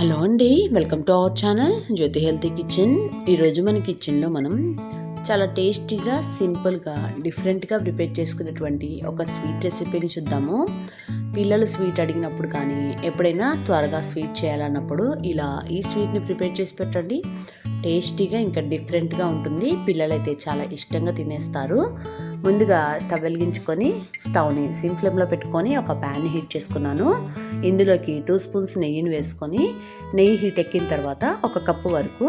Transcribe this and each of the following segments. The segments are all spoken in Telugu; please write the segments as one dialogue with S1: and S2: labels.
S1: హలో అండి, welcome to our channel Jyoti healthy kitchen. ఈరోజు మన కిచెన్లో మనం చాలా టేస్టీగా, సింపుల్గా, డిఫరెంట్గా ప్రిపేర్ చేసుకునేటువంటి ఒక స్వీట్ రెసిపీని చూద్దాము. పిల్లలు స్వీట్ అడిగినప్పుడు కానీ ఎప్పుడైనా త్వరగా స్వీట్ చేయాలన్నప్పుడు ఇలా ఈ స్వీట్ని ప్రిపేర్ చేసి పెట్టండి. టేస్టీగా ఇంకా డిఫరెంట్గా ఉంటుంది. పిల్లలైతే చాలా ఇష్టంగా తినేస్తారు. ముందుగా స్టవ్ వెలిగించుకొని స్టవ్ని సిమ్ ఫ్లేమ్లో పెట్టుకొని ఒక ప్యాన్ని హీట్ చేసుకున్నాను. ఇందులోకి 2 స్పూన్స్ నెయ్యిని వేసుకొని నెయ్యి హీట్ ఎక్కిన తర్వాత 1 కప్పు వరకు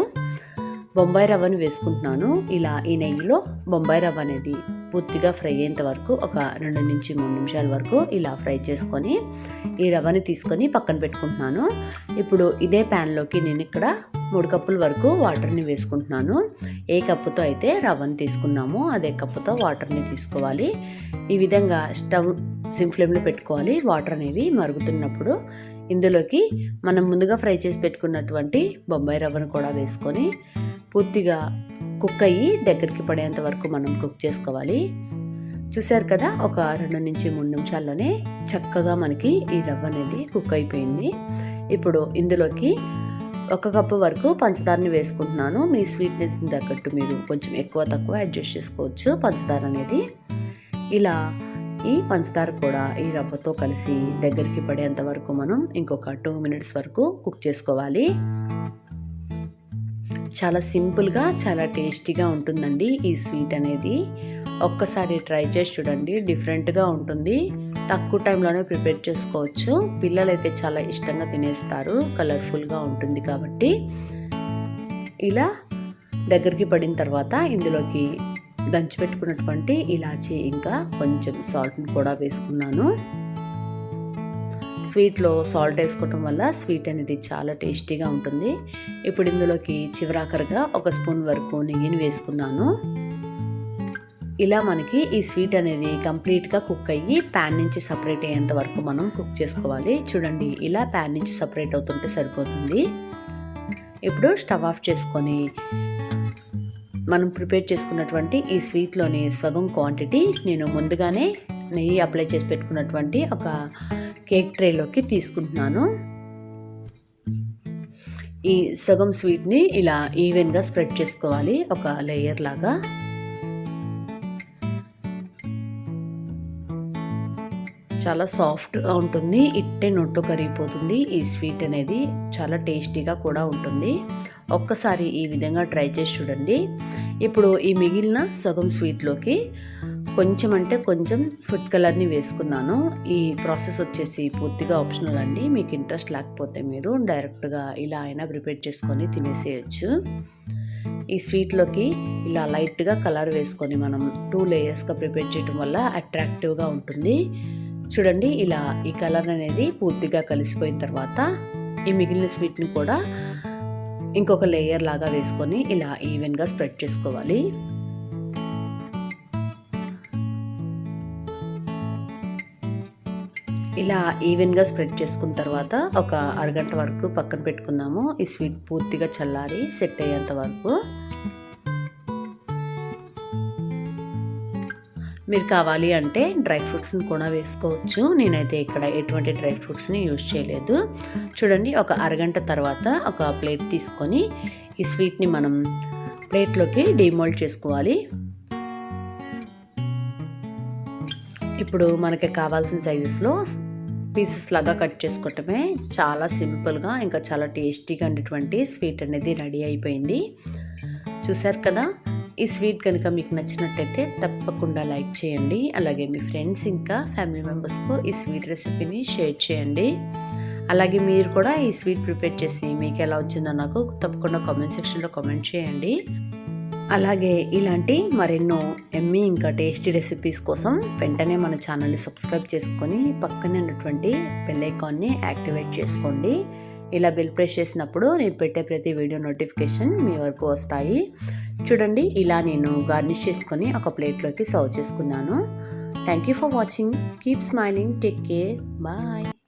S1: బొంబాయి రవ్వను వేసుకుంటున్నాను. ఇలా ఈ నెయ్యిలో బొంబాయి రవ్వ అనేది పూర్తిగా ఫ్రై అయ్యేంత వరకు ఒక 2 నుంచి 3 నిమిషాల వరకు ఇలా ఫ్రై చేసుకొని ఈ రవ్వని తీసుకొని పక్కన పెట్టుకుంటున్నాను. ఇప్పుడు ఇదే ప్యాన్లోకి నేను ఇక్కడ 3 కప్పుల వరకు వాటర్ని వేసుకుంటున్నాను. ఏ కప్పుతో అయితే రవ్వని తీసుకున్నామో అదే కప్పుతో వాటర్ని తీసుకోవాలి. ఈ విధంగా స్టవ్ సిమ్ ఫ్లేమ్లో పెట్టుకోవాలి. వాటర్ అనేవి మరుగుతున్నప్పుడు ఇందులోకి మనం ముందుగా ఫ్రై చేసి పెట్టుకున్నటువంటి బొంబాయి రవ్వను కూడా వేసుకొని పూర్తిగా కుక్ అయ్యి దగ్గరికి పడేంత వరకు మనం కుక్ చేసుకోవాలి. చూసారు కదా, ఒక 2 నుంచి 3 నిమిషాల్లోనే చక్కగా మనకి ఈ రవ్వ అనేది కుక్ అయిపోయింది. ఇప్పుడు ఇందులోకి 1 కప్పు వరకు పంచదారని వేసుకుంటున్నాను. మీ స్వీట్నెస్ తగ్గట్టు మీరు కొంచెం ఎక్కువ తక్కువ అడ్జస్ట్ చేసుకోవచ్చు పంచదార అనేది. ఇలా ఈ పంచదార కూడా ఈ రవ్వతో కలిసి దగ్గరికి పడేంత వరకు మనం ఇంకొక 2 మినిట్స్ వరకు కుక్ చేసుకోవాలి. చాలా సింపుల్గా, చాలా టేస్టీగా ఉంటుందండి ఈ స్వీట్ అనేది. ఒక్కసారి ట్రై చేసి చూడండి, డిఫరెంట్గా ఉంటుంది. తక్కువ టైంలోనే ప్రిపేర్ చేసుకోవచ్చు. పిల్లలైతే చాలా ఇష్టంగా తినేస్తారు, కలర్ఫుల్గా ఉంటుంది కాబట్టి. ఇలా దగ్గరికి పడిన తర్వాత ఇందులోకి దంచిపెట్టుకున్నటువంటి ఇలాచీ ఇంకా కొంచెం సాల్ట్ని కూడా వేసుకున్నాను. స్వీట్లో సాల్ట్ వేసుకోవటం వల్ల స్వీట్ అనేది చాలా టేస్టీగా ఉంటుంది. ఇప్పుడు ఇందులోకి చివరాఖరిగా 1 స్పూన్ వరకు నెయ్యిని వేసుకున్నాను. ఇలా మనకి ఈ స్వీట్ అనేది కంప్లీట్గా కుక్ అయ్యి ప్యాన్ నుంచి సపరేట్ అయ్యేంత వరకు మనం కుక్ చేసుకోవాలి. చూడండి, ఇలా ప్యాన్ నుంచి సపరేట్ అవుతుంటే సరిపోతుంది. ఇప్పుడు స్టవ్ ఆఫ్ చేసుకొని మనం ప్రిపేర్ చేసుకున్నటువంటి ఈ స్వీట్లోని సగం క్వాంటిటీ నేను ముందుగానే నెయ్యి అప్లై చేసి పెట్టుకున్నటువంటి ఒక కేక్ ట్రేలోకి తీసుకుంటున్నాను. ఈ సగం స్వీట్ని ఇలా ఈవెన్గా స్ప్రెడ్ చేసుకోవాలి, ఒక లేయర్ లాగా. చాలా సాఫ్ట్గా ఉంటుంది, ఇట్టే నొట్టు కరిగిపోతుంది. ఈ స్వీట్ అనేది చాలా టేస్టీగా కూడా ఉంటుంది. ఒక్కసారి ఈ విధంగా ట్రై చేసి చూడండి. ఇప్పుడు ఈ మిగిలిన సగం స్వీట్లోకి కొంచెం అంటే కొంచెం ఫుడ్ కలర్ని వేసుకున్నాను. ఈ ప్రాసెస్ వచ్చేసి పూర్తిగా ఆప్షనల్ అండి. మీకు ఇంట్రెస్ట్ లేకపోతే మీరు డైరెక్ట్గా ఇలా అయినా ప్రిపేర్ చేసుకొని తినేసేయచ్చు. ఈ స్వీట్లోకి ఇలా లైట్గా కలర్ వేసుకొని మనం 2 లేయర్స్గా ప్రిపేర్ చేయడం వల్ల అట్రాక్టివ్గా ఉంటుంది. చూడండి, ఇలా ఈ కలర్ అనేది పూర్తిగా కలిసిపోయిన తర్వాత ఈ మిగిలిన స్వీట్ని కూడా ఇంకొక లేయర్ లాగా వేసుకొని ఇలా ఈవెన్గా స్ప్రెడ్ చేసుకోవాలి. ఇలా ఈవెన్గా స్ప్రెడ్ చేసుకున్న తర్వాత ఒక అరగంట వరకు పక్కన పెట్టుకుందాము. ఈ స్వీట్ పూర్తిగా చల్లారి సెట్ అయ్యేంత వరకు. మీరు కావాలి అంటే డ్రై ఫ్రూట్స్ని కూడా వేసుకోవచ్చు. నేనైతే ఇక్కడ ఎటువంటి డ్రై ఫ్రూట్స్ని యూజ్ చేయలేదు. చూడండి, ఒక అరగంట తర్వాత ఒక ప్లేట్ తీసుకొని ఈ స్వీట్ని మనం ప్లేట్లోకి డీమోల్డ్ చేసుకోవాలి. ఇప్పుడు మనకి కావాల్సిన సైజెస్లో పీసెస్ లాగా కట్ చేసుకోవటమే. చాలా సింపుల్గా ఇంకా చాలా టేస్టీగా ఉండేటువంటి స్వీట్ అనేది రెడీ అయిపోయింది. చూసారు కదా, ఈ స్వీట్ కనుక మీకు నచ్చినట్టయితే తప్పకుండా లైక్ చేయండి. అలాగే మీ ఫ్రెండ్స్ ఇంకా ఫ్యామిలీ మెంబర్స్తో ఈ స్వీట్ రెసిపీని షేర్ చేయండి. అలాగే మీరు కూడా ఈ స్వీట్ ప్రిపేర్ చేసి మీకు ఎలా వచ్చిందో నాకు తప్పకుండా కామెంట్ సెక్షన్లో కామెంట్ చేయండి. అలాగే ఇలాంటి మరెన్నో ఎమ్మీ ఇంకా టేస్టీ రెసిపీస్ కోసం వెంటనే మన ఛానల్ని సబ్స్క్రైబ్ చేసుకొని పక్కనే ఉన్నటువంటి బెల్ ఐకాన్ని యాక్టివేట్ చేసుకోండి. ఇలా బెల్ ప్రెస్ చేసినప్పుడు నేను పెట్టే ప్రతి వీడియో నోటిఫికేషన్ మీ వరకు వస్తాయి. చూడండి, ఇలా నేను గార్నిష్ చేసుకొని ఒక ప్లేట్లోకి సర్వ్ చేసుకున్నాను. Thank you for watching. Keep smiling. Take care. Bye.